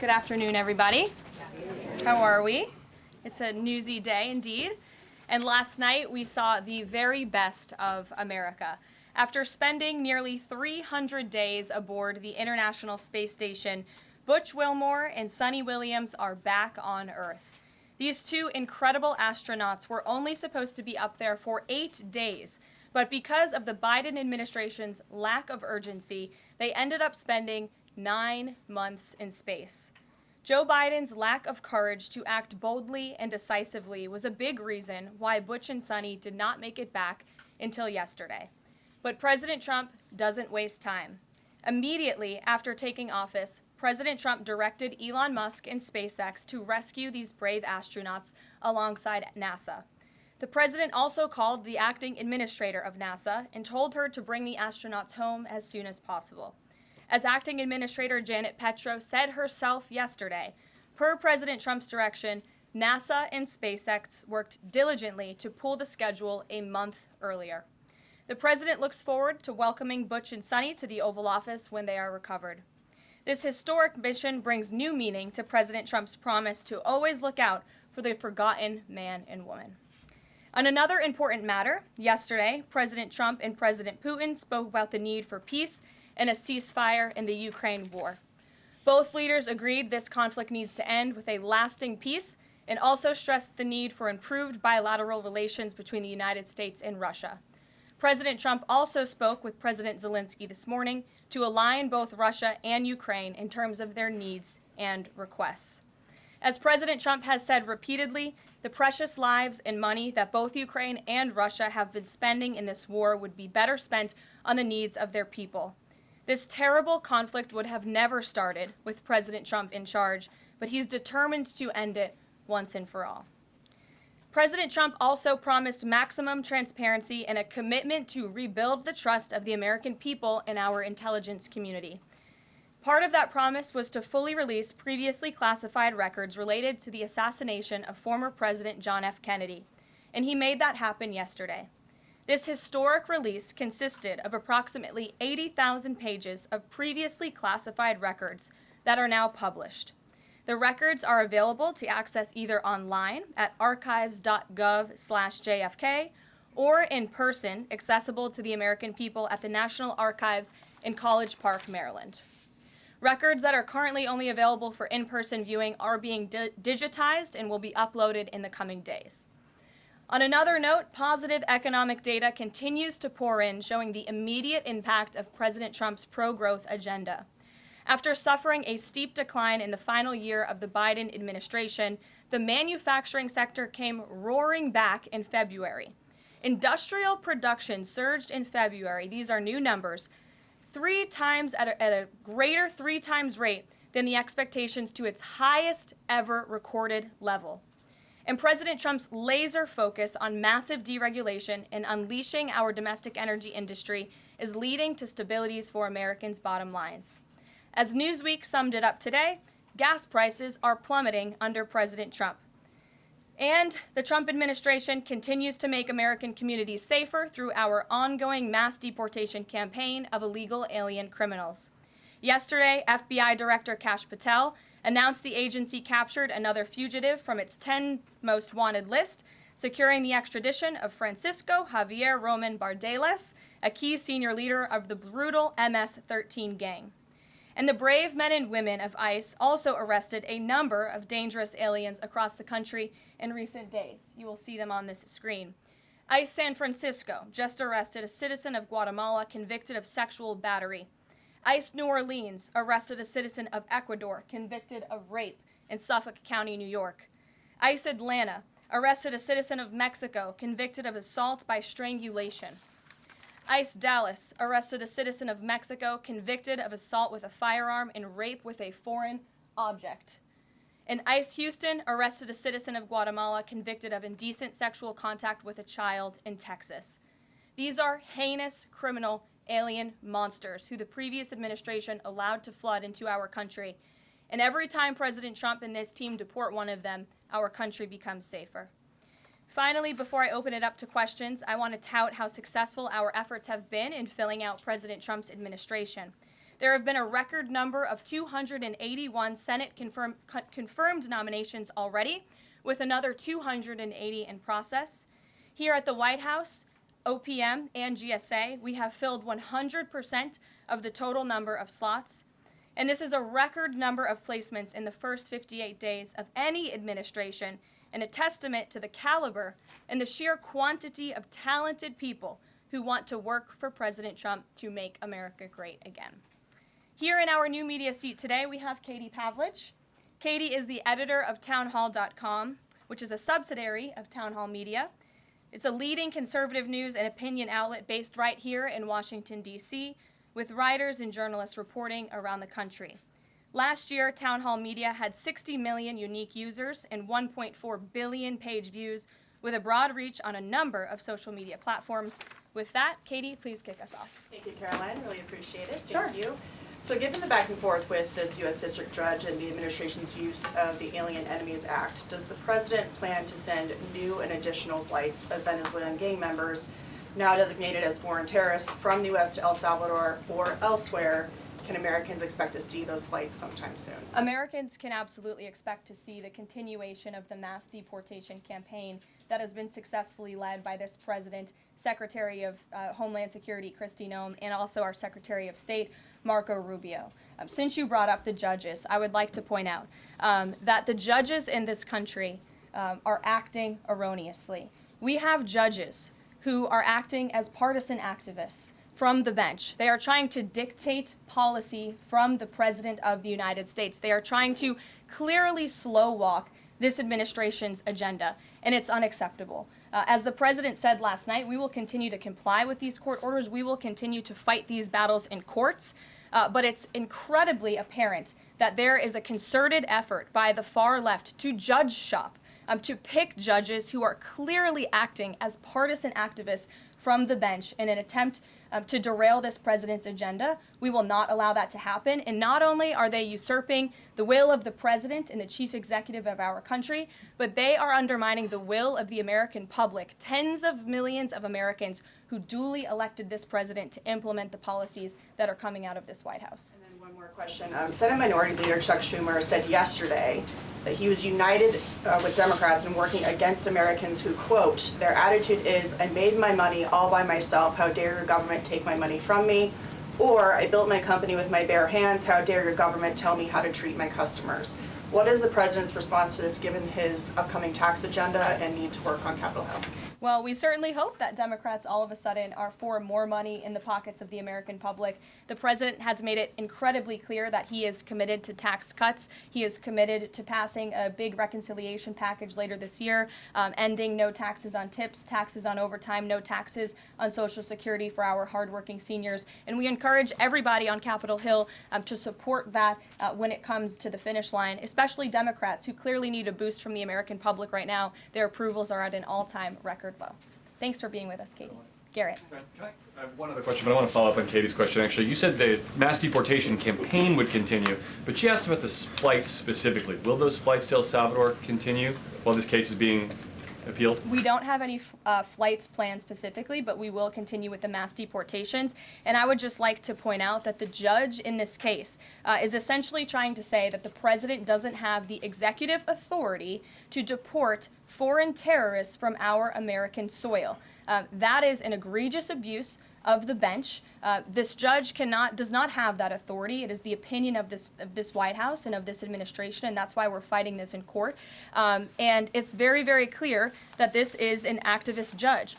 Good afternoon, everybody. How are we? It's a newsy day indeed. And last night we saw the very best of America. After spending nearly 300 days aboard the International Space Station, Butch Wilmore and Suni Williams are back on Earth. These two incredible astronauts were only supposed to be up there for 8 days, but because of the Biden administration's lack of urgency, they ended up spending 9 months in space. Joe Biden's lack of courage to act boldly and decisively was a big reason why Butch and Suni did not make it back until yesterday. But President Trump doesn't waste time. Immediately after taking office, President Trump directed Elon Musk and SpaceX to rescue these brave astronauts alongside NASA. The president also called the acting administrator of NASA and told her to bring the astronauts home as soon as possible. As acting administrator Janet Petro said herself yesterday, per President Trump's direction, NASA and SpaceX worked diligently to pull the schedule a month earlier. The president looks forward to welcoming Butch and Suni to the Oval Office when they are recovered. This historic mission brings new meaning to President Trump's promise to always look out for the forgotten man and woman. On another important matter, yesterday, President Trump and President Putin spoke about the need for peace and a ceasefire in the Ukraine war. Both leaders agreed this conflict needs to end with a lasting peace and also stressed the need for improved bilateral relations between the United States and Russia. President Trump also spoke with President Zelensky this morning to align both Russia and Ukraine in terms of their needs and requests. As President Trump has said repeatedly, the precious lives and money that both Ukraine and Russia have been spending in this war would be better spent on the needs of their people. This terrible conflict would have never started with President Trump in charge, but he's determined to end it once and for all. President Trump also promised maximum transparency and a commitment to rebuild the trust of the American people in our intelligence community. Part of that promise was to fully release previously classified records related to the assassination of former President John F. Kennedy, and he made that happen yesterday. This historic release consisted of approximately 80,000 pages of previously classified records that are now published. The records are available to access either online at archives.gov/JFK or in person, accessible to the American people at the National Archives in College Park, Maryland. Records that are currently only available for in-person viewing are being digitized and will be uploaded in the coming days. On another note, positive economic data continues to pour in, showing the immediate impact of President Trump's pro-growth agenda. After suffering a steep decline in the final year of the Biden administration, the manufacturing sector came roaring back in February. Industrial production surged in February, these are new numbers, 3 times at a greater 3 times rate than the expectations to its highest ever recorded level. And President Trump's laser focus on massive deregulation and unleashing our domestic energy industry is leading to stabilities for Americans' bottom lines. As Newsweek summed it up today, gas prices are plummeting under President Trump. And the Trump administration continues to make American communities safer through our ongoing mass deportation campaign of illegal alien criminals. Yesterday, FBI Director Kash Patel announced the agency captured another fugitive from its 10 most wanted list, securing the extradition of Francisco Javier Roman Bardeles, a key senior leader of the brutal MS-13 gang. And the brave men and women of ICE also arrested a number of dangerous aliens across the country in recent days. You will see them on this screen. ICE San Francisco just arrested a citizen of Guatemala convicted of sexual battery. ICE New Orleans arrested a citizen of Ecuador convicted of rape in Suffolk County, New York. ICE Atlanta arrested a citizen of Mexico convicted of assault by strangulation. ICE Dallas arrested a citizen of Mexico convicted of assault with a firearm and rape with a foreign object. And ICE Houston arrested a citizen of Guatemala convicted of indecent sexual contact with a child in Texas. These are heinous criminal alien monsters who the previous administration allowed to flood into our country. And every time President Trump and this team deport one of them, our country becomes safer. Finally, before I open it up to questions, I want to tout how successful our efforts have been in filling out President Trump's administration. There have been a record number of 281 Senate confirmed nominations already, with another 280 in process. Here at the White House, OPM and GSA, we have filled 100% of the total number of slots. And this is a record number of placements in the first 58 days of any administration, and a testament to the caliber and the sheer quantity of talented people who want to work for President Trump to make America great again. Here in our new media seat today, we have Katie Pavlich. Katie is the editor of townhall.com, which is a subsidiary of Town Hall Media. It's a leading conservative news and opinion outlet based right here in Washington, D.C., with writers and journalists reporting around the country. Last year, Town Hall Media had 60 million unique users and 1.4 billion page views, with a broad reach on a number of social media platforms. With that, Katie, please kick us off. Thank you, Caroline. Really appreciate it. Sure. Thank you. So given the back and forth with this U.S. District Judge and the administration's use of the Alien Enemies Act, does the President plan to send new and additional flights of Venezuelan gang members, now designated as foreign terrorists, from the U.S. to El Salvador or elsewhere? Can Americans expect to see those flights sometime soon? Americans can absolutely expect to see the continuation of the mass deportation campaign that has been successfully led by this president, Secretary of Homeland Security Kristi Noem, and also our Secretary of State, Marco Rubio. Since you brought up the judges, I would like to point out that the judges in this country are acting erroneously. We have judges who are acting as partisan activists from the bench. They are trying to dictate policy from the President of the United States. They are trying to clearly slow walk this administration's agenda, and it's unacceptable. As the President said last night, we will continue to comply with these court orders. We will continue to fight these battles in courts, but it's incredibly apparent that there is a concerted effort by the far left to judge shop, to pick judges who are clearly acting as partisan activists from the bench in an attempt to derail this president's agenda. We will not allow that to happen. And not only are they usurping the will of the president and the chief executive of our country, but they are undermining the will of the American public, tens of millions of Americans who duly elected this president to implement the policies that are coming out of this White House. And then one more question. Senate Minority Leader Chuck Schumer said yesterday that he was united with Democrats in working against Americans who, quote, their attitude is, I made my money all by myself, how dare your government take my money from me? Or, I built my company with my bare hands, how dare your government tell me how to treat my customers? What is the president's response to this, given his upcoming tax agenda and need to work on Capitol Hill? Well, we certainly hope that Democrats all of a sudden are for more money in the pockets of the American public. The president has made it incredibly clear that he is committed to tax cuts. He is committed to passing a big reconciliation package later this year, ending no taxes on tips, taxes on overtime, no taxes on Social Security for our hardworking seniors. And we encourage everybody on Capitol Hill to support that when it comes to the finish line, especially Democrats who clearly need a boost from the American public right now. Their approvals are at an all-time record low. Thanks for being with us, Katie. Garrett. I have one other question, but I want to follow up on Katie's question, actually. You said the mass deportation campaign would continue, but she asked about the flights specifically. Will those flights to El Salvador continue while this case is being appealed? We don't have any flights planned specifically, but we will continue with the mass deportations. And I would just like to point out that the judge in this case is essentially trying to say that the president doesn't have the executive authority to deport foreign terrorists from our American soil. That is an egregious abuse of the bench. This judge does not have that authority. It is the opinion of this White House and of this administration, and that's why we're fighting this in court. And it's very, very clear that this is an activist judge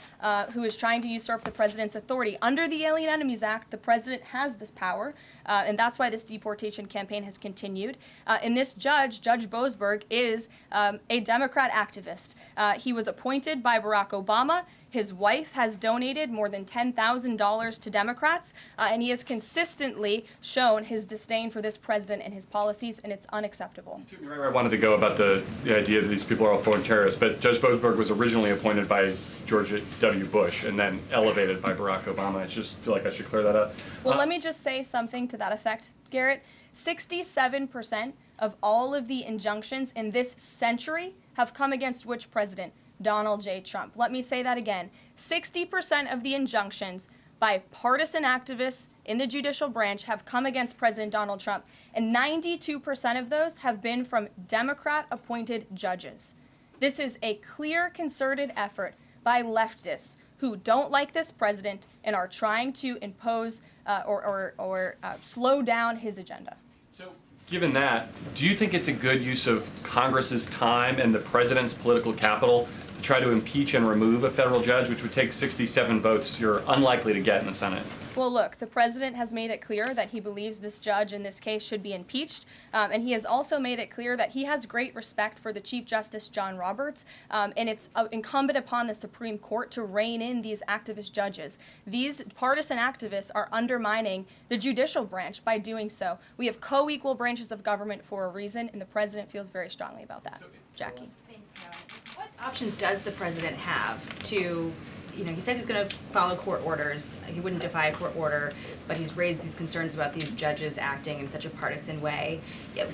who is trying to usurp the president's authority. Under the Alien Enemies Act, the president has this power, and that's why this deportation campaign has continued. And this judge, Judge Boasberg, is a Democrat activist. He was appointed by Barack Obama. His wife has donated more than $10,000 to Democrats, and he has consistently shown his disdain for this president and his policies, and it's unacceptable. You took me right where I wanted to go about the idea that these people are all foreign terrorists, but Judge Boasberg was originally appointed by George W. Bush and then elevated by Barack Obama. I just feel like I should clear that up. Well, let me just say something to that effect, Garrett. 67% of all of the injunctions in this century have come against which president? Donald J. Trump. Let me say that again. 60% of the injunctions by partisan activists in the judicial branch have come against President Donald Trump, and 92% of those have been from Democrat-appointed judges. This is a clear, concerted effort by leftists who don't like this president and are trying to impose or slow down his agenda. So, given that, do you think it's a good use of Congress's time and the president's political capital to try to impeach and remove a federal judge, which would take 67 votes you're unlikely to get in the Senate? Well, look, the president has made it clear that he believes this judge in this case should be impeached, and he has also made it clear that he has great respect for the Chief Justice John Roberts, and it's incumbent upon the Supreme Court to rein in these activist judges. These partisan activists are undermining the judicial branch by doing so. We have co-equal branches of government for a reason, and the president feels very strongly about that. Jackie. Thanks, Karen. What options does the president have to, he says he's going to follow court orders. He wouldn't defy a court order, but he's raised these concerns about these judges acting in such a partisan way.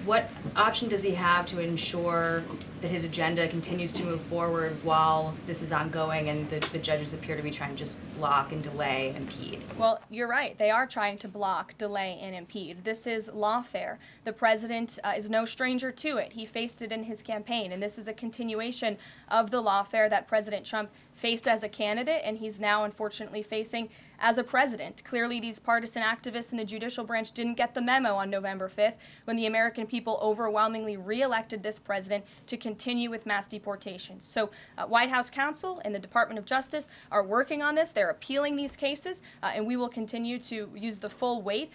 What option does he have to ensure that his agenda continues to move forward while this is ongoing and the judges appear to be trying to just block and delay and impede? Well, you're right. They are trying to block, delay, and impede. This is lawfare. The president is no stranger to it. He faced it in his campaign, and this is a continuation of the lawfare that President Trump faced as a candidate, and he's now unfortunately facing as a president. Clearly, these partisan activists in the judicial branch didn't get the memo on November 5th when the American people overwhelmingly re-elected this president to continue with mass deportations. So White House counsel and the Department of Justice are working on this. They're appealing these cases, and we will continue to use the full weight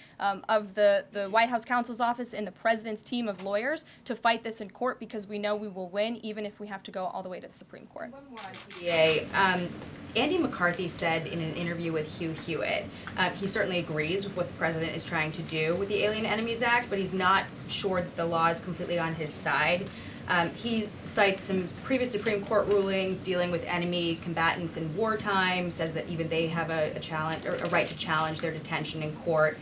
of the White House counsel's office and the president's team of lawyers to fight this in court, because we know we will win, even if we have to go all the way to the Supreme Court. One more on TDA. Andy McCarthy said in an interview with Hugh Hewitt, he certainly agrees with what the president is trying to do with the Alien Enemies Act, but he's not sure that the law is completely on his side. He cites some previous Supreme Court rulings dealing with enemy combatants in wartime, says that even they have a challenge or a right to challenge their detention in court.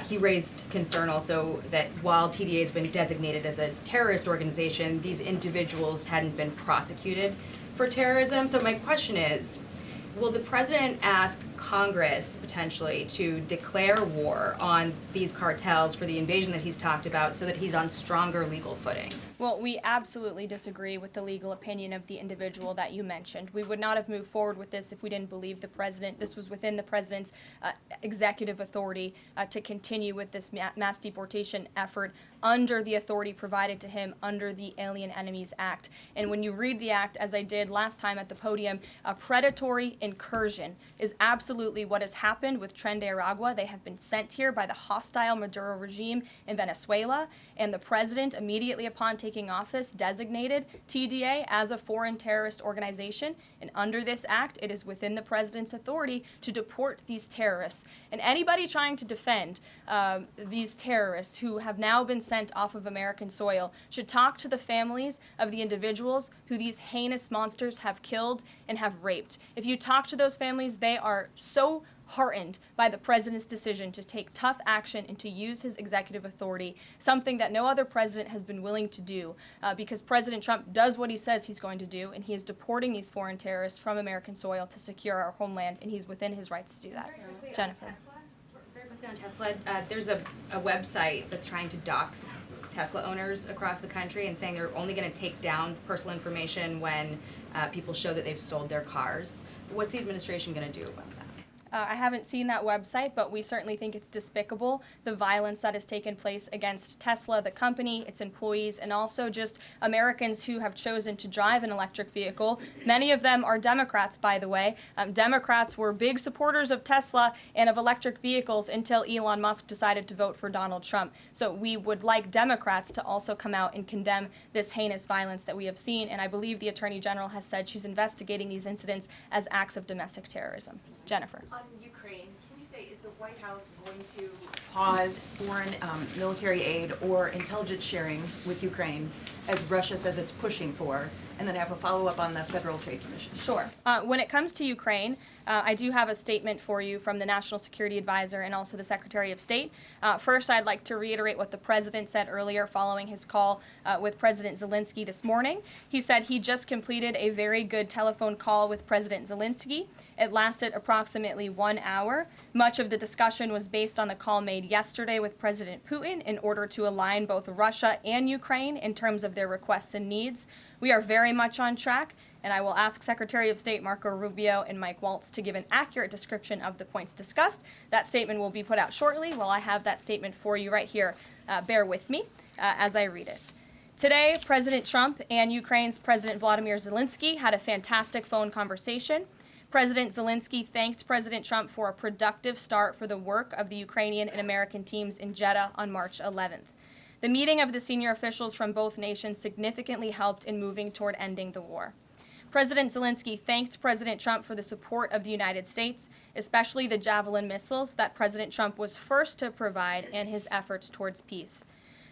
He raised concern also that while TDA has been designated as a terrorist organization, these individuals hadn't been prosecuted for terrorism. So my question is, will the president ask Congress potentially to declare war on these cartels for the invasion that he's talked about so that he's on stronger legal footing? Well, we absolutely disagree with the legal opinion of the individual that you mentioned. We would not have moved forward with this if we didn't believe the president, this was within the president's executive authority to continue with this mass deportation effort under the authority provided to him under the Alien Enemies Act. And when you read the act, as I did last time at the podium, a predatory incursion is absolutely what has happened with Tren de Aragua. They have been sent here by the hostile Maduro regime in Venezuela, and the president, immediately upon taking office, designated TDA as a foreign terrorist organization. And under this act, it is within the president's authority to deport these terrorists. And anybody trying to defend these terrorists who have now been sent off of American soil should talk to the families of the individuals who these heinous monsters have killed and have raped. If you talk to those families, they are so heartened by the president's decision to take tough action and to use his executive authority, something that no other president has been willing to do, because President Trump does what he says he's going to do, and he is deporting these foreign terrorists from American soil to secure our homeland, and he's within his rights to do that. Jennifer. Very quickly on Tesla, there's a website that's trying to dox Tesla owners across the country and saying they're only going to take down personal information when people show that they've sold their cars. What's the administration going to do about that? I haven't seen that website, but we certainly think it's despicable, the violence that has taken place against Tesla, the company, its employees, and also just Americans who have chosen to drive an electric vehicle. Many of them are Democrats, by the way. Democrats were big supporters of Tesla and of electric vehicles until Elon Musk decided to vote for Donald Trump. So we would like Democrats to also come out and condemn this heinous violence that we have seen, and I believe the Attorney General has said she's investigating these incidents as acts of domestic terrorism. Jennifer. On Ukraine, can you say, is the White House going to pause foreign military aid or intelligence sharing with Ukraine, as Russia says it's pushing for, and then have a follow-up on the Federal Trade Commission? Sure. When it comes to Ukraine, I do have a statement for you from the National Security Advisor and also the Secretary of State. First, I'd like to reiterate what the President said earlier following his call with President Zelensky this morning. He said he just completed a very good telephone call with President Zelensky. It lasted approximately 1 hour. Much of the discussion was based on the call made yesterday with President Putin in order to align both Russia and Ukraine in terms of their requests and needs. We are very much on track, and I will ask Secretary of State Marco Rubio and Mike Waltz to give an accurate description of the points discussed. That statement will be put out shortly. Well, I have that statement for you right here. Bear with me as I read it. Today, President Trump and Ukraine's President Volodymyr Zelensky had a fantastic phone conversation. President Zelensky thanked President Trump for a productive start for the work of the Ukrainian and American teams in Jeddah on March 11th. The meeting of the senior officials from both nations significantly helped in moving toward ending the war. President Zelensky thanked President Trump for the support of the United States, especially the Javelin missiles that President Trump was first to provide in his efforts towards peace.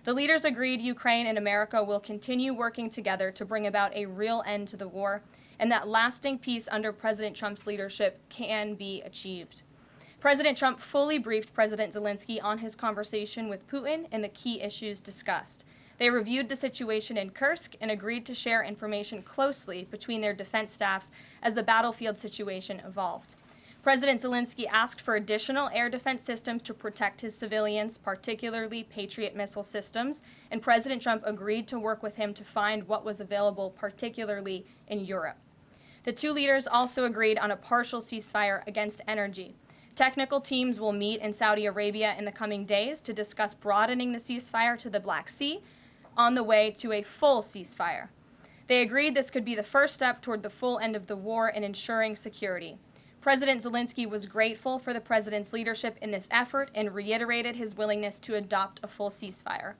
The leaders agreed Ukraine and America will continue working together to bring about a real end to the war, and that lasting peace under President Trump's leadership can be achieved. President Trump fully briefed President Zelensky on his conversation with Putin and the key issues discussed. They reviewed the situation in Kursk and agreed to share information closely between their defense staffs as the battlefield situation evolved. President Zelensky asked for additional air defense systems to protect his civilians, particularly Patriot missile systems, and President Trump agreed to work with him to find what was available, particularly in Europe. The two leaders also agreed on a partial ceasefire against energy. Technical teams will meet in Saudi Arabia in the coming days to discuss broadening the ceasefire to the Black Sea on the way to a full ceasefire. They agreed this could be the first step toward the full end of the war and ensuring security. President Zelensky was grateful for the president's leadership in this effort and reiterated his willingness to adopt a full ceasefire.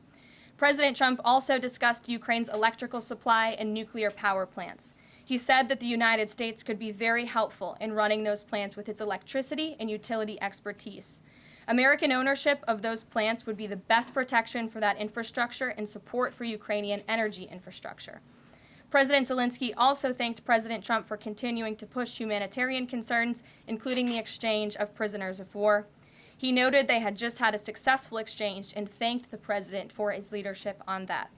President Trump also discussed Ukraine's electrical supply and nuclear power plants. He said that the United States could be very helpful in running those plants with its electricity and utility expertise. American ownership of those plants would be the best protection for that infrastructure and support for Ukrainian energy infrastructure. President Zelensky also thanked President Trump for continuing to push humanitarian concerns, including the exchange of prisoners of war. He noted they had just had a successful exchange and thanked the president for his leadership on that.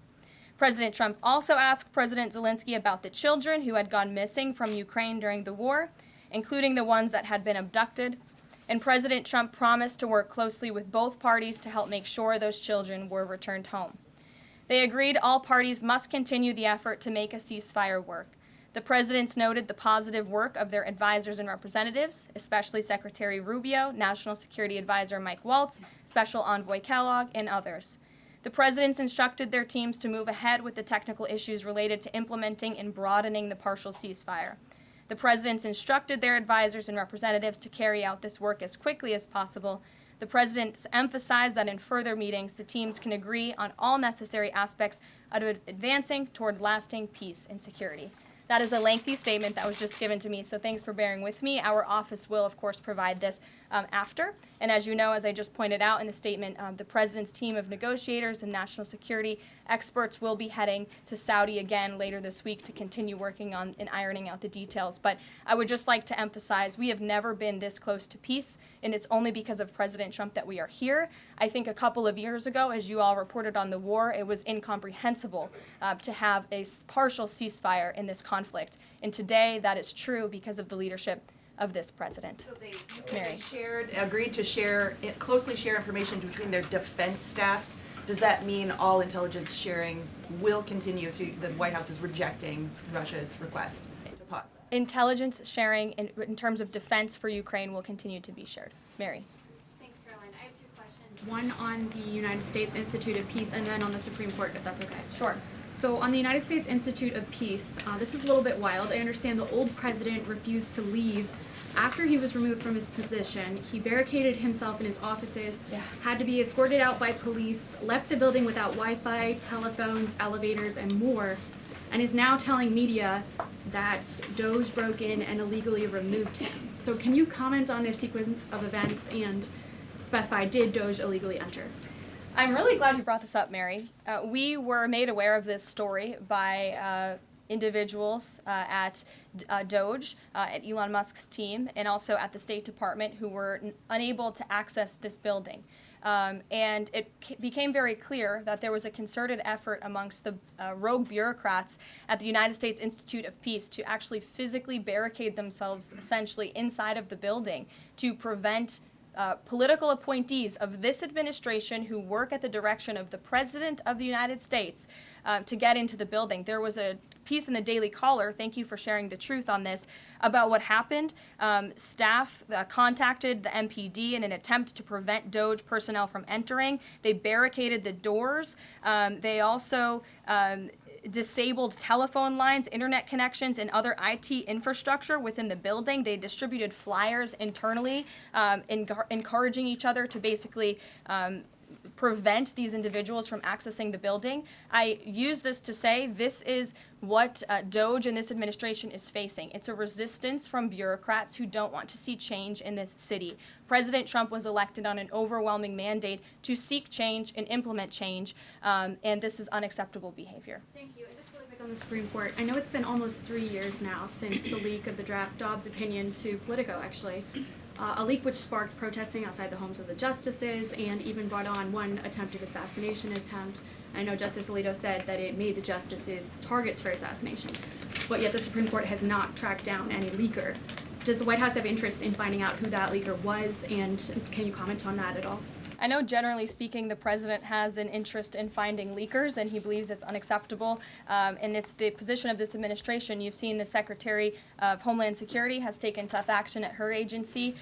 President Trump also asked President Zelensky about the children who had gone missing from Ukraine during the war, including the ones that had been abducted, and President Trump promised to work closely with both parties to help make sure those children were returned home. They agreed all parties must continue the effort to make a ceasefire work. The presidents noted the positive work of their advisors and representatives, especially Secretary Rubio, National Security Advisor Mike Waltz, Special Envoy Kellogg, and others. The presidents instructed their teams to move ahead with the technical issues related to implementing and broadening the partial ceasefire. The presidents instructed their advisors and representatives to carry out this work as quickly as possible. The presidents emphasized that in further meetings, the teams can agree on all necessary aspects of advancing toward lasting peace and security. That is a lengthy statement that was just given to me, so thanks for bearing with me. Our office will, of course, provide this after. And as you know, as I just pointed out in the statement, the president's team of negotiators and national security experts will be heading to Saudi again later this week to continue working on and ironing out the details. But I would just like to emphasize we have never been this close to peace, and it's only because of President Trump that we are here. I think a couple of years ago, as you all reported on the war, it was incomprehensible to have a partial ceasefire in this conflict. And today, that is true because of the leadership of this president. So they agreed to closely share information between their defense staffs. Does that mean all intelligence sharing will continue? So the White House is rejecting Russia's request to pause. Intelligence sharing in terms of defense for Ukraine will continue to be shared. Mary. Thanks, Caroline. I have two questions. One on the United States Institute of Peace and then on the Supreme Court, if that's okay. Sure. So on the United States Institute of Peace, this is a little bit wild. I understand the old president refused to leave after he was removed from his position. He barricaded himself in his offices, had to be escorted out by police, left the building without Wi-Fi, telephones, elevators, and more, and is now telling media that Doge broke in and illegally removed him. So can you comment on this sequence of events and specify, did Doge illegally enter? I'm really glad you brought this up, Mary. We were made aware of this story by individuals at Doge, at Elon Musk's team, and also at the State Department who were unable to access this building. And it became very clear that there was a concerted effort amongst the rogue bureaucrats at the United States Institute of Peace to actually physically barricade themselves essentially inside of the building to prevent political appointees of this administration who work at the direction of the President of the United States to get into the building. There was a piece in the Daily Caller, thank you for sharing the truth on this, about what happened. Staff contacted the MPD in an attempt to prevent Doge personnel from entering. They barricaded the doors. They also disabled telephone lines, internet connections, and other IT infrastructure within the building. They distributed flyers internally, encouraging each other to basically prevent these individuals from accessing the building. I use this to say this is what Doge and this administration is facing. It's a resistance from bureaucrats who don't want to see change in this city. President Trump was elected on an overwhelming mandate to seek change and implement change, and this is unacceptable behavior. Thank you. And just really quick on the Supreme Court, I know it's been almost 3 years now since the leak of the draft Dobbs opinion to Politico, actually. A leak which sparked protesting outside the homes of the justices and even brought on one attempted assassination attempt. I know Justice Alito said that it made the justices targets for assassination, but yet the Supreme Court has not tracked down any leaker. Does the White House have interest in finding out who that leaker was, and can you comment on that at all? I know generally speaking the president has an interest in finding leakers and he believes it's unacceptable, and it's the position of this administration. You've seen the Secretary of Homeland Security has taken tough action at her agency.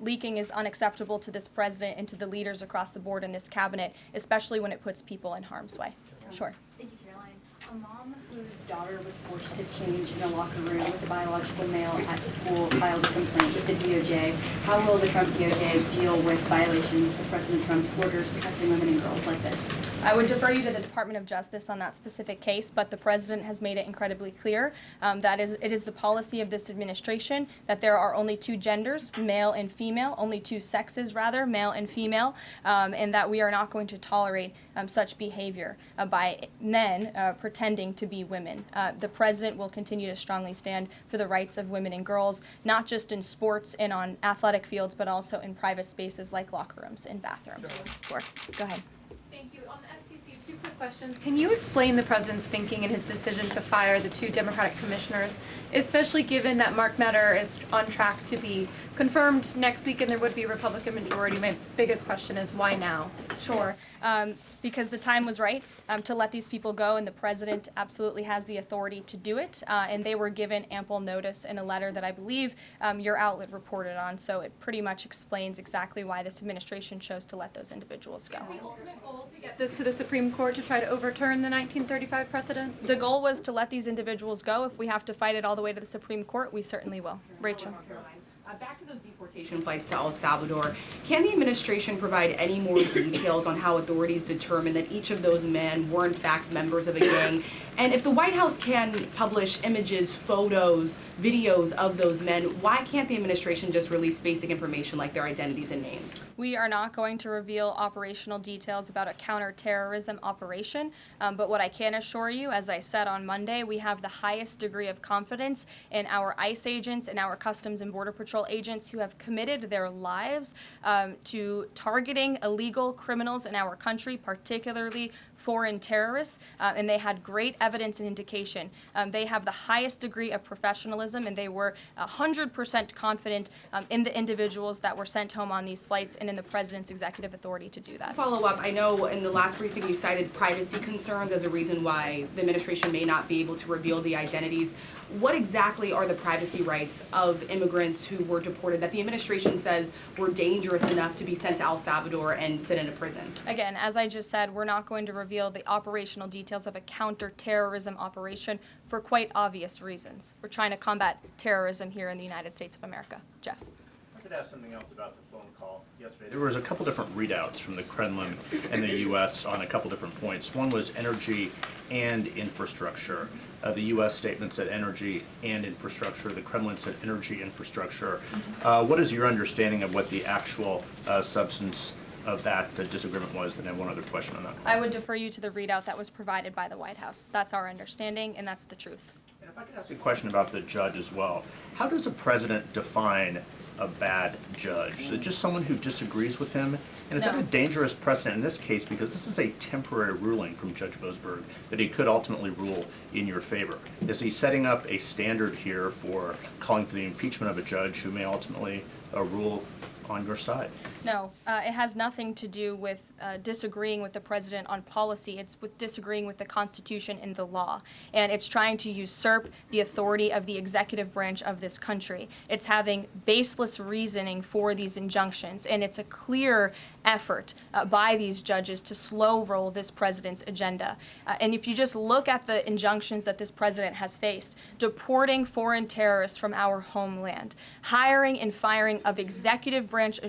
Leaking is unacceptable to this president and to the leaders across the board in this cabinet, especially when it puts people in harm's way. Sure. Thank you, Caroline. A mom whose daughter was forced to change in a locker room with a biological male at school filed a complaint with the DOJ. How will the Trump DOJ deal with violations of President Trump's orders protecting women and girls like this? I would defer you to the Department of Justice on that specific case, but the president has made it incredibly clear that it is the policy of this administration that there are only two genders, male and female, only two sexes rather, male and female, and that we are not going to tolerate such behavior by men pretending to be women. The president will continue to strongly stand for the rights of women and girls, not just in sports and on athletic fields, but also in private spaces like locker rooms and bathrooms. Sure. Go ahead. Thank you. On the FTC, 2 quick questions. Can you explain the president's thinking in his decision to fire the 2 Democratic commissioners, especially given that Mark Meadow is on track to be confirmed next week and there would be a Republican majority? My biggest question is why now? Sure. Because the time was right to let these people go, and the president absolutely has the authority to do it, and they were given ample notice in a letter that I believe your outlet reported on, so it pretty much explains exactly why this administration chose to let those individuals go. Is the ultimate goal to get this to the Supreme Court to try to overturn the 1935 precedent? The goal was to let these individuals go. If we have to fight it all the way to the Supreme Court, we certainly will. Rachel. Back to those deportation flights to El Salvador, can the administration provide any more details on how authorities determined that each of those men were in fact members of a gang? And if the White House can publish images, photos, videos of those men, why can't the administration just release basic information like their identities and names? We are not going to reveal operational details about a counterterrorism operation, but what I can assure you, as I said on Monday, we have the highest degree of confidence in our ICE agents and our Customs and Border Patrol agents who have committed their lives to targeting illegal criminals in our country, particularly foreign terrorists, and they had great evidence and indication. They have the highest degree of professionalism, and they were 100% confident in the individuals that were sent home on these flights and in the president's executive authority to do that. Follow up, I know in the last briefing you cited privacy concerns as a reason why the administration may not be able to reveal the identities. What exactly are the privacy rights of immigrants who were deported that the administration says were dangerous enough to be sent to El Salvador and sit in a prison? Again, as I just said, we're not going to reveal the operational details of a counterterrorism operation for quite obvious reasons. We're trying to combat terrorism here in the United States of America. Jeff. I could ask something else about the phone call yesterday. There was a couple different readouts from the Kremlin and the U.S. on a couple different points. One was energy and infrastructure. The U.S. statement said energy and infrastructure. The Kremlin said energy infrastructure. What is your understanding of what the actual substance of that disagreement was? And then one other question on that. I would defer you to the readout that was provided by the White House. That's our understanding, and that's the truth. And if I could ask a question about the judge as well. How does a president define a bad judge? Is it just someone who disagrees with him? And is that a dangerous precedent in this case, because this is a temporary ruling from Judge Boasberg that he could ultimately rule in your favor? Is he setting up a standard here for calling for the impeachment of a judge who may ultimately rule on your side? No, it has nothing to do with disagreeing with the president on policy. It's with disagreeing with the Constitution and the law. And it's trying to usurp the authority of the executive branch of this country. It's having baseless reasoning for these injunctions. And it's a clear effort by these judges to slow roll this president's agenda. And if you just look at the injunctions that this president has faced, deporting foreign terrorists from our homeland, hiring and firing of executive branch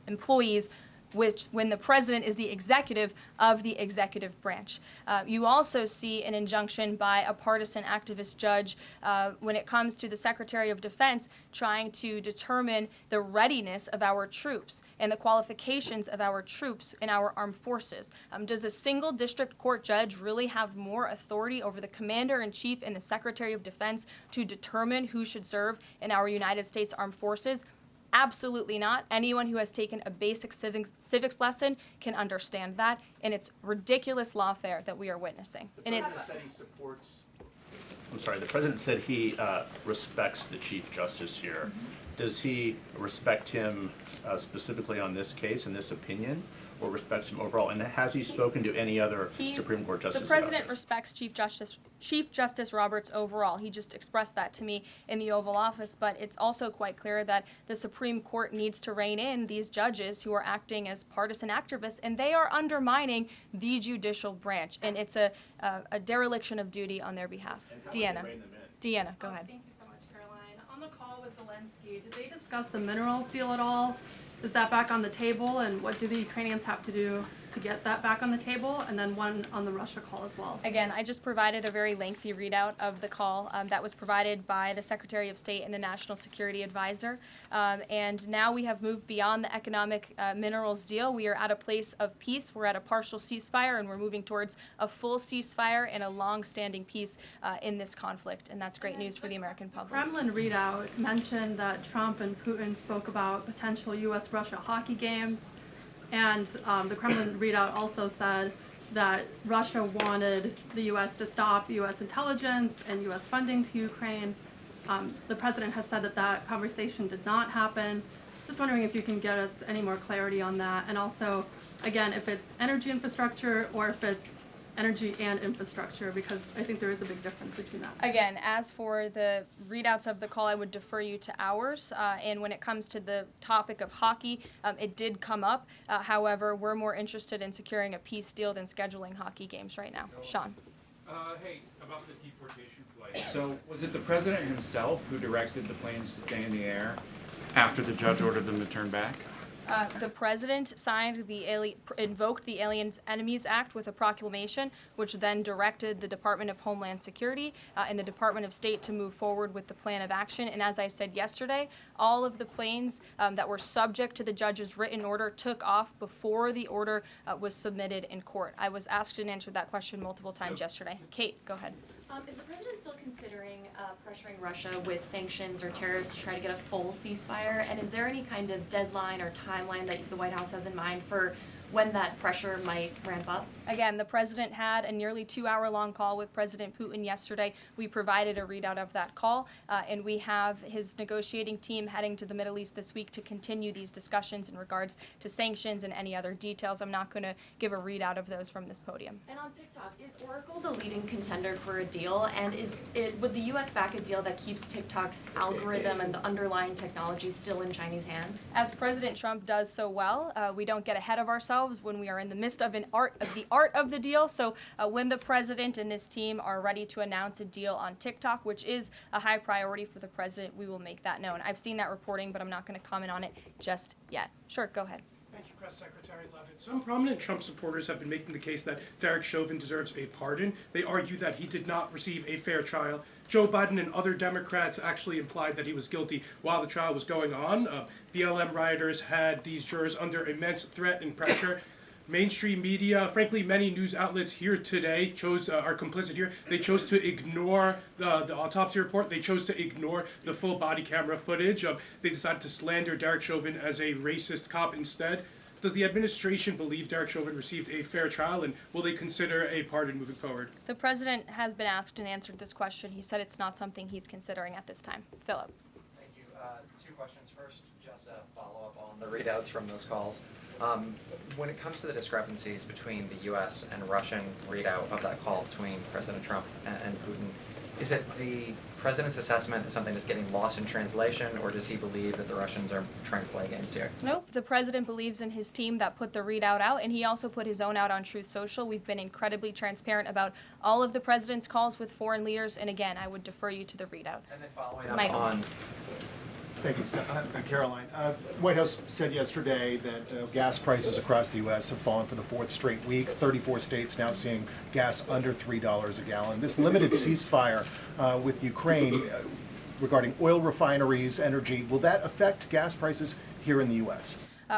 employees, which when the president is the executive of the executive branch. You also see an injunction by a partisan activist judge when it comes to the Secretary of Defense trying to determine the readiness of our troops and the qualifications of our troops in our armed forces. Does a single district court judge really have more authority over the Commander-in-Chief and the Secretary of Defense to determine who should serve in our United States Armed Forces? Absolutely not. Anyone who has taken a basic civics lesson can understand that, and it's ridiculous lawfare that we are witnessing. And it's. The president said he respects the Chief Justice here. Does he respect him specifically on this case and this opinion, or respects him overall? And has he spoken to any other Supreme Court justices? The president respects Chief Justice Roberts overall. He just expressed that to me in the Oval Office, but it's also quite clear that the Supreme Court needs to rein in these judges who are acting as partisan activists, and they are undermining the judicial branch, and it's a dereliction of duty on their behalf. Deanna, go ahead. Thank you so much, Caroline. On the call with Zelensky, did they discuss the minerals deal at all? Is that back on the table, and what do the Ukrainians have to do to get that back on the table? And then one on the Russia call as well. Again, I just provided a very lengthy readout of the call that was provided by the Secretary of State and the National Security Advisor. And now we have moved beyond the economic minerals deal. We are at a place of peace. We're at a partial ceasefire, and we're moving towards a full ceasefire and a long-standing peace in this conflict. And that's great news for the American public. The Kremlin readout mentioned that Trump and Putin spoke about potential U.S.-Russia hockey games. And the Kremlin readout also said that Russia wanted the U.S. to stop U.S. intelligence and U.S. funding to Ukraine. The president has said that that conversation did not happen. Just wondering if you can get us any more clarity on that. And also, again, if it's energy infrastructure or if it's energy and infrastructure, because I think there is a big difference between that. Again, as for the readouts of the call, I would defer you to ours. And when it comes to the topic of hockey, it did come up. However, we're more interested in securing a peace deal than scheduling hockey games right now. Sean. Hey, about the deportation flight. So was it the president himself who directed the planes to stay in the air after the judge ordered them to turn back? The president invoked the Aliens Enemies Act with a proclamation, which then directed the Department of Homeland Security and the Department of State to move forward with the plan of action. And as I said yesterday, all of the planes that were subject to the judge's written order took off before the order was submitted in court. I was asked and answered that question multiple times yesterday. Kate, go ahead. Is the president still considering pressuring Russia with sanctions or tariffs to try to get a full ceasefire? And is there any kind of deadline or timeline that the White House has in mind for when that pressure might ramp up? Again, the president had a nearly 2-hour-long call with President Putin yesterday. We provided a readout of that call, and we have his negotiating team heading to the Middle East this week to continue these discussions in regards to sanctions and any other details. I'm not going to give a readout of those from this podium. And on TikTok, is Oracle the leading contender for a deal? And would the U.S. back a deal that keeps TikTok's algorithm and the underlying technology still in Chinese hands? As President Trump does so well, we don't get ahead of ourselves when we are in the midst of the art of the deal. So when the president and this team are ready to announce a deal on TikTok, which is a high priority for the president, we will make that known. I've seen that reporting, but I'm not going to comment on it just yet. Sure, go ahead. Thank you, Press Secretary Leavitt. Some prominent Trump supporters have been making the case that Derek Chauvin deserves a pardon. They argue that he did not receive a fair trial. Joe Biden and other Democrats actually implied that he was guilty while the trial was going on. BLM rioters had these jurors under immense threat and pressure. mainstream media, frankly, many news outlets here today are complicit here. They chose to ignore the autopsy report. They chose to ignore the full body camera footage. They decided to slander Derek Chauvin as a racist cop instead. Does the administration believe Derek Chauvin received a fair trial, and will they consider a pardon moving forward? The president has been asked and answered this question. He said it's not something he's considering at this time. Philip. Thank you. Two questions. First, just a follow-up on the readouts from those calls. When it comes to the discrepancies between the U.S. and Russian readout of that call between President Trump and Putin, is it the president's assessment that something is getting lost in translation, or does he believe that the Russians are trying to play games here? Nope. The president believes in his team that put the readout out, and he also put his own out on Truth Social. We've been incredibly transparent about all of the president's calls with foreign leaders, and again, I would defer you to the readout. And then following up Michael. on... Thank you, Caroline. White House said yesterday that gas prices across the U.S. have fallen for the fourth straight week. 34 states now seeing gas under $3 a gallon. This limited ceasefire with Ukraine regarding oil refineries, energy, will that affect gas prices here in the U.S.?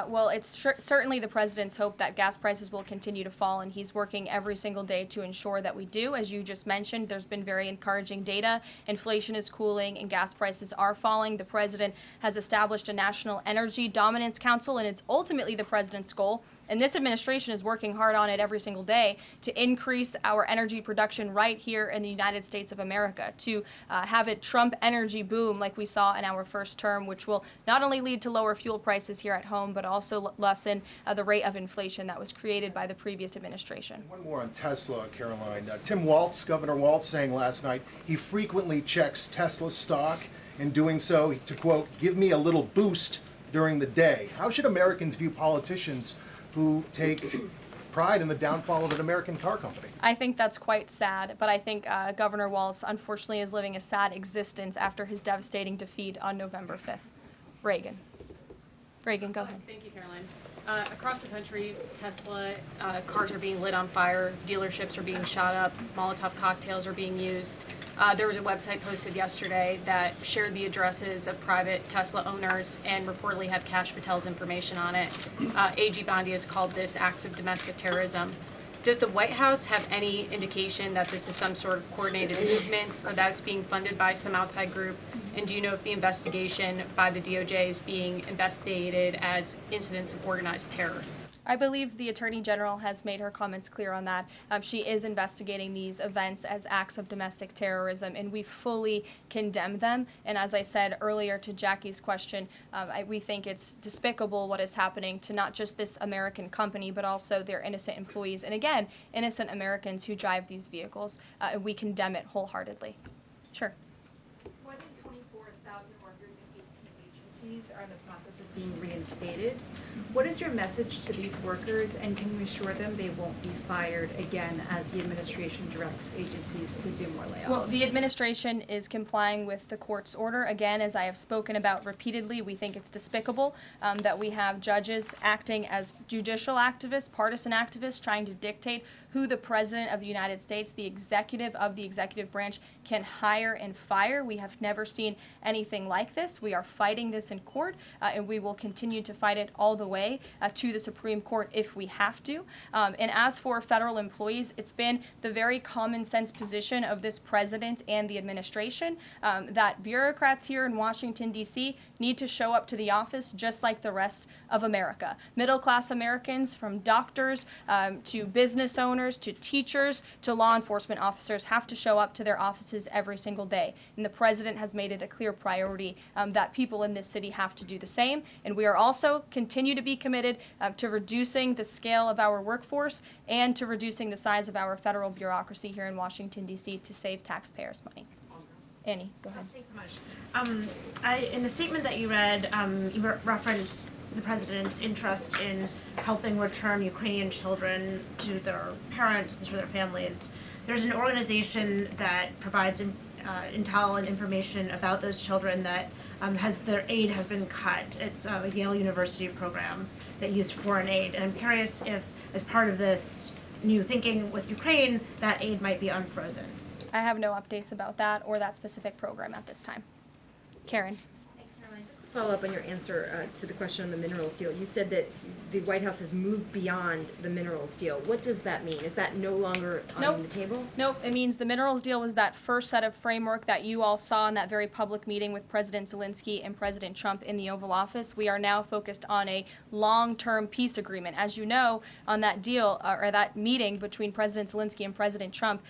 Well, it's certainly the president's hope that gas prices will continue to fall, and he's working every single day to ensure that we do. As you just mentioned, there's been very encouraging data. Inflation is cooling and gas prices are falling. The president has established a National Energy Dominance Council, and it's ultimately the president's goal, and this administration is working hard on it every single day, to increase our energy production right here in the United States of America, to have a Trump energy boom like we saw in our first term, which will not only lead to lower fuel prices here at home, but also lessen the rate of inflation that was created by the previous administration. One more on Tesla, Caroline. Tim Walz, Governor Walz, saying last night he frequently checks Tesla stock, in doing so to, quote, give me a little boost during the day. How should Americans view politicians who take pride in the downfall of an American car company? I think that's quite sad, but I think Governor Walz unfortunately is living a sad existence after his devastating defeat on November 5th. Reagan, go ahead. Thank you, Caroline. Across the country, Tesla cars are being lit on fire, dealerships are being shot up, Molotov cocktails are being used. There was a website posted yesterday that shared the addresses of private Tesla owners and reportedly had Kash Patel's information on it. AG Bondi has called this acts of domestic terrorism. Does the White House have any indication that this is some sort of coordinated movement, or that it's being funded by some outside group? And do you know if the investigation by the DOJ is being investigated as incidents of organized terror? I believe the Attorney General has made her comments clear on that. She is investigating these events as acts of domestic terrorism, and we fully condemn them. And as I said earlier to Jackie's question, we think it's despicable what is happening to not just this American company, but also their innocent employees. And again, innocent Americans who drive these vehicles. And we condemn it wholeheartedly. Sure. More than 24,000 workers in 18 agencies are in the process of being reinstated. What is your message to these workers, and can you assure them they won't be fired again as the administration directs agencies to do more layoffs? Well, the administration is complying with the court's order. Again, as I have spoken about repeatedly, we think it's despicable that we have judges acting as judicial activists, partisan activists, trying to dictate who the President of the United States, the executive of the executive branch, can hire and fire. We have never seen anything like this. We are fighting this in court, and we will continue to fight it all the way to the Supreme Court if we have to. And as for federal employees, it's been the very common sense position of this president and the administration that bureaucrats here in Washington, D.C. need to show up to the office just like the rest of America. Middle-class Americans, from doctors to business owners to teachers to law enforcement officers, have to show up to their offices every single day. And the president has made it a clear priority that people in this city have to do the same. And we are also continue to be committed to reducing the scale of our workforce and to reducing the size of our federal bureaucracy here in Washington, D.C. to save taxpayers money. Annie, go ahead. Thanks so much. In the statement that you read, you referenced the president's interest in helping return Ukrainian children to their parents and to their families. There's an organization that provides intel and information about those children that their aid has been cut. It's a Yale University program that used foreign aid. And I'm curious if, as part of this new thinking with Ukraine, that aid might be unfrozen. I have no updates about that or that specific program at this time. Karen. Thanks, Caroline. Just a follow up on your answer to the question on the minerals deal. You said that the White House has moved beyond the minerals deal. What does that mean? Is that no longer on the table? Nope. It means the minerals deal was that first set of framework that you all saw in that very public meeting with President Zelensky and President Trump in the Oval Office. We are now focused on a long-term peace agreement. As you know, on that deal, or that meeting between President Zelensky and President Trump,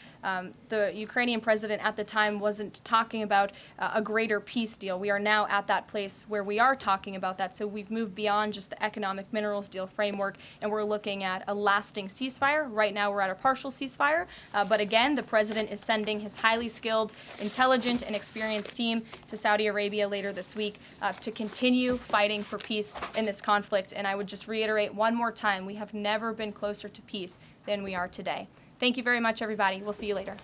the Ukrainian president at the time wasn't talking about a greater peace deal. We are now at that place where we are talking about that. So we've moved beyond just the economic minerals deal framework, and we're looking at a lasting ceasefire. Right now we're at a partial ceasefire, but again, the president is sending his highly skilled, intelligent, and experienced team to Saudi Arabia later this week to continue fighting for peace in this conflict. And I would just reiterate one more time, we have never been closer to peace than we are today. Thank you very much, everybody. We'll see you later.